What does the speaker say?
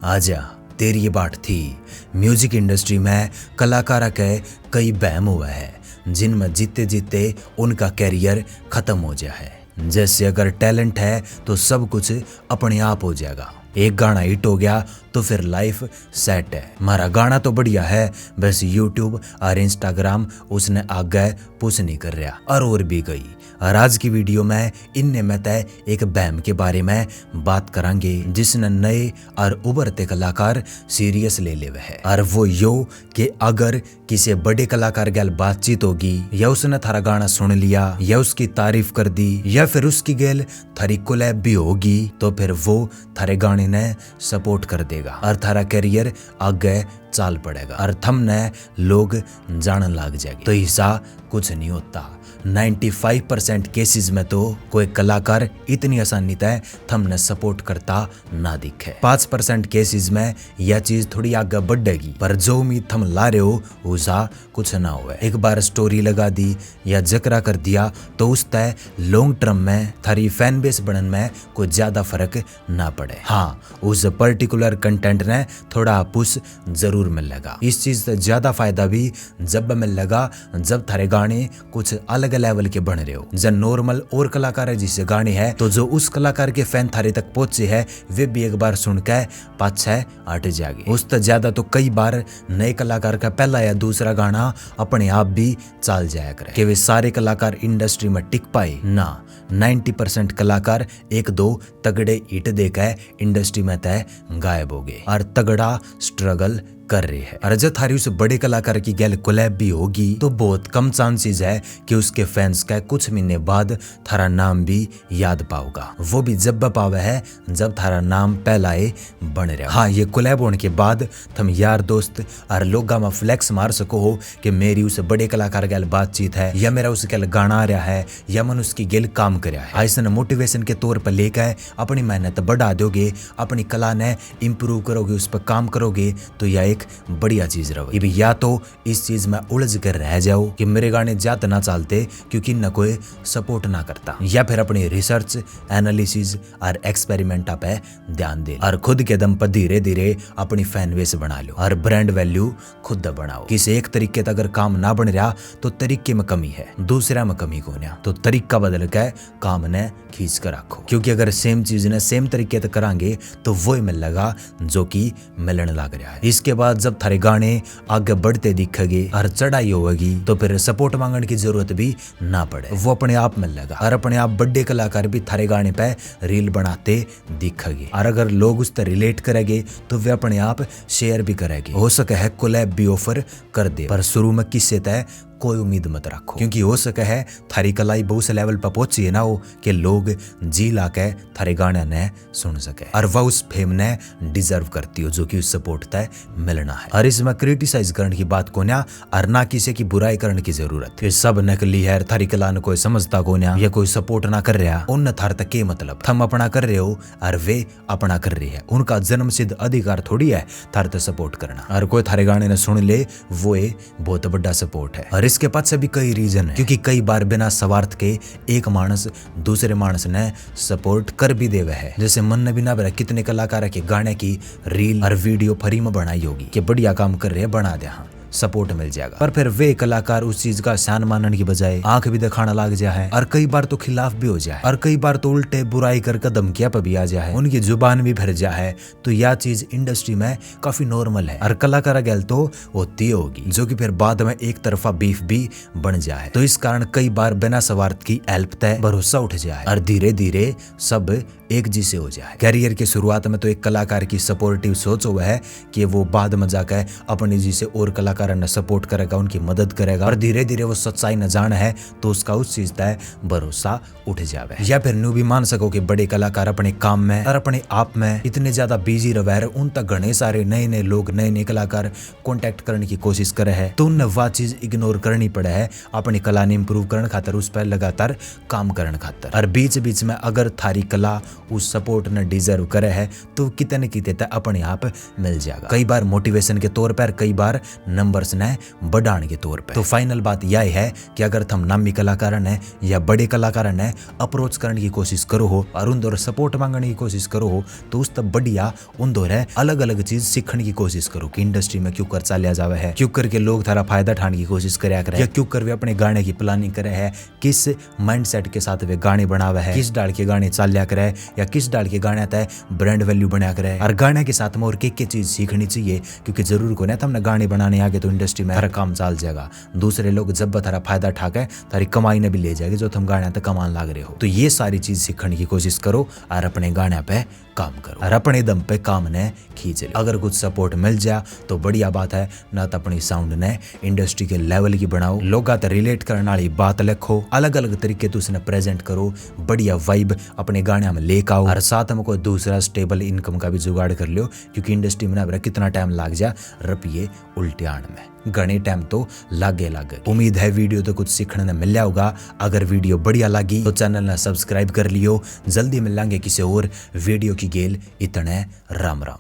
आजा तेरी ये बात थी। म्यूजिक इंडस्ट्री में कलाकारों के कई बहम हुआ है जिनमें जीते जीते उनका कैरियर खत्म हो जाए है। जैसे अगर टैलेंट है तो सब कुछ अपने आप हो जाएगा, एक गाना हिट हो गया तो फिर लाइफ सेट है। हमारा गाना तो बढ़िया है, बस यूट्यूब और इंस्टाग्राम उसने आगे पुश नहीं कर रहा और भी गई। और आज की वीडियो में इनने में तय एक बहम के बारे में बात करांगे जिसने नए और उभरते कलाकार सीरियस ले लेवे है। और वो यो कि अगर किसी बड़े कलाकार गैल बातचीत होगी या उसने थारा गाना सुन लिया या उसकी तारीफ कर दी या फिर उसकी गैल थारी कोलैब भी होगी तो फिर वो थारे गाने ने सपोर्ट कर देगा और थारा करियर आगे चाल पड़ेगा और थमने लोग जानने लग जाएंगे। तो ऐसा कुछ नहीं होता। 95% केसेस में तो कोई कलाकार इतनी आसानी तय थमने सपोर्ट करता ना दिखे। 5% केसेस में यह चीज थोड़ी आगे बढ़ेगी, पर जो उम्मीद थम ला रहे हो उसका कुछ ना हो। एक बार स्टोरी लगा दी या जकरा कर दिया तो उस तय लॉन्ग टर्म में थारी फैन बेस बनने में कोई ज्यादा फर्क ना पड़े। हाँ, उस पर्टिकुलर कंटेंट ने थोड़ा पुश जरूर मिलेगा। इस चीज से ज्यादा फायदा भी जब मिलेगा जब थारे गाने कुछ अलग लेवल के बन रहे हो। जब नॉर्मल और कलाकार जिसे गाने हैं तो जो उस कलाकार के फैन थारे तक पहुंचे है वे भी एक बार सुन के पाछे हट जाएंगे। उस तक ज्यादा तो कई बार नए कलाकार का पहला या दूसरा गाना अपने आप भी चाल जाया करे कि वे सारे कलाकार इंडस्ट्री में टिक पाए ना। 90% कलाकार एक दो तगड़े हिट देकर इंडस्ट्री में तय गायब हो गए और तगड़ा स्ट्रगल कर रहे हैं। और जब थारी उस बड़े कलाकार की गैल कोलैब भी होगी तो बहुत कम चांसेस है कि उसके फैंस का कुछ महीने बाद थारा नाम भी याद पाओगा। वो भी जब पावे है जब थारा नाम पहलाए बन रहा। हाँ, ये कोलैब होने के बाद तुम यार दोस्त और लोग में फ्लैक्स मार सको हो कि मेरी उस बड़े कलाकार गैल बातचीत है या मेरा उस गैल गाना आ रहा है या मन उसकी गैल काम कर रहा है। ऐसा मोटिवेशन के तौर पर लेकर अपनी मेहनत बढ़ा दोगे, अपनी कला ने इम्प्रूव करोगे, उस पर काम करोगे तो यह बढ़िया चीज रहो। या तो इस चीज में उलझ कर रह जाओ कि मेरे गाने ज्यादा ना चलते क्योंकि न कोई सपोर्ट ना करता, या फिर अपनी रिसर्च एनालिसिस और एक्सपेरिमेंट पे ध्यान दे और खुद के दम पर धीरे धीरे अपनी फैन बेस बना लो और ब्रांड वैल्यू खुद बनाओ। किसी एक तरीके तक अगर काम ना बन रहा तो तरीके में कमी है, दूसरा में कमी को ना तो तरीका बदल के काम ने खींच कर रखो। क्योंकि अगर सेम चीज ने सेम तरीके तक करांगे तो वो ही मिलेगा जो कि मिलने लग रहा है। इसके बाद जब थारे गाने आगे बढ़ते दिखेंगे और चढ़ाई होगी तो फिर सपोर्ट मांगने की जरूरत भी ना पड़े, वो अपने आप मिलेगा और अपने आप बड़े कलाकार भी थारे गाने पे रील बनाते दिखेंगे और अगर लोग उस पर रिलेट करेंगे तो वे अपने आप शेयर भी करेंगे। हो सके है कोलैब भी ऑफर कर दे, पर शुरू में किससे तय कोई उम्मीद मत रखो क्योंकि हो सके है थारी कलाई बहुत से लेवल पर पहुंची है ना हो कि लोग जी ला के थारे गाने ने सुन सके और वह उस फेम ने डिजर्व करती हो जो कि उस सपोर्ट तय मिलना है। और इसमें क्रिटिसाइज करने की बात को ना और ना किसी की बुराई करने की जरूरत है। सब नकली है, थारी कला ने कोई समझता को ना या कोई सपोर्ट ना कर रहा, उन थार तक के मतलब थम अपना कर रहे हो और वे अपना कर रही है। उनका जन्म सिद्ध अधिकार थोड़ी है थार तक सपोर्ट करना और कोई थारे गाने ने सुन ले वो बहुत बड़ा सपोर्ट है। और इसके पास भी कई रीजन है क्योंकि कई बार बिना स्वार्थ के एक मानस दूसरे मानस ने सपोर्ट कर भी देवे है। जैसे मन ने बिना बरा कितने कलाकार के गाने की रील और वीडियो फ्री में बनाई होगी कि बढ़िया काम कर रहे हैं, बना दे, हाँ सपोर्ट मिल जाएगा। पर फिर वे कलाकार उस चीज का शान मानने की बजाय आंख भी दिखाना लग जाए है और कई बार तो खिलाफ भी हो जाए और कई बार तो उल्टे बुराई कर धमकियां पर भी आ जाए, उनकी जुबान भी भर जाए। तो यह चीज इंडस्ट्री में काफी नॉर्मल है और कलाकार गैल तो होती होगी जो कि फिर बाद में एक तरफा बीफ भी बन जाए। तो इस कारण कई बार बिना स्वार्थ की हेल्प तय भरोसा उठ जाए और धीरे धीरे सब एक जी से हो जाए। कैरियर की शुरुआत में तो एक कलाकार की सपोर्टिव सोच हुआ है कि वो बाद में जाकर अपने जी से और कलाकार ने सपोर्ट करेगा, उनकी मदद करेगा और धीरे धीरे वो सच्चाई न जान है तो उसका उस चीज तय भरोसा उठ जावे। या फिर न्यू भी मान सको कि बड़े कलाकार अपने काम में और अपने आप में इतने ज्यादा बिजी रहे, उन तक घने सारे नए नए लोग नए नए कलाकार कॉन्टेक्ट करने की कोशिश करे है तो उन्हें वह चीज इग्नोर करनी पड़े है अपनी कला ने इम्प्रूव करने खातर, उस पर लगातार काम करने खातर। और बीच बीच में अगर थारी कला उस सपोर्ट ने डिजर्व करे है तो कितने कितने अपने आप मिल जाएगा। कई बार मोटिवेशन के तौर पर, कई बार नंबर्स ने बढ़ाने के तौर पे। तो फाइनल बात यह है कि अगर तुम नामी कलाकार ने या बड़े कलाकार ने अप्रोच करने की कोशिश करो हो और उन दौर सपोर्ट मांगने की कोशिश करो हो तो उस तब बढ़िया उन दौर अलग अलग चीज सीखने की कोशिश करो कि इंडस्ट्री में क्यों कर चालिया जावे है, क्यों करके लोग थारा फायदा उठाने की कोशिश करया करे, या क्यों कर वे अपने गाने की प्लानिंग करे है, किस माइंडसेट के साथ वे गाने बनावे है, किस डाल के गाने चालिया करे या किस डाल के गाने तय ब्रांड वैल्यू बनाया करे। और गाने के साथ में और के चीज सीखनी चाहिए, क्योंकि जरूर को ना तुमने गाने बनाने आगे तो इंडस्ट्री में हर काम चल जाएगा, दूसरे लोग जब थारा फायदा उठा के तारी कमाई ने भी ले जाएगी जो तुम गाने तक कमान लाग रहे हो। तो ये सारी चीज सीखने की कोशिश करो और अपने गाने पे काम करो और अपने दम पे काम ने खींच लो। अगर कुछ सपोर्ट मिल जाए तो बढ़िया बात है, ना तो अपनी साउंड ने इंडस्ट्री के लेवल की बनाओ, लोग तो रिलेट करने वाली बात लिखो, अलग अलग तरीके तो उसने प्रेजेंट करो, बढ़िया वाइब अपने गाने में लेकर आओ और साथ में कोई दूसरा स्टेबल इनकम का भी जुगाड़ कर लो, क्योंकि इंडस्ट्री में कितना टाइम लग जाए रुपये उल्टे आने में, घने टाइम तो लागे। उम्मीद है वीडियो तो कुछ सीखने ने मिल होगा। अगर वीडियो बढ़िया लगी तो चैनल ने सब्सक्राइब कर लियो। जल्दी मिलेंगे किसी और वीडियो की गेल। इतने राम राम।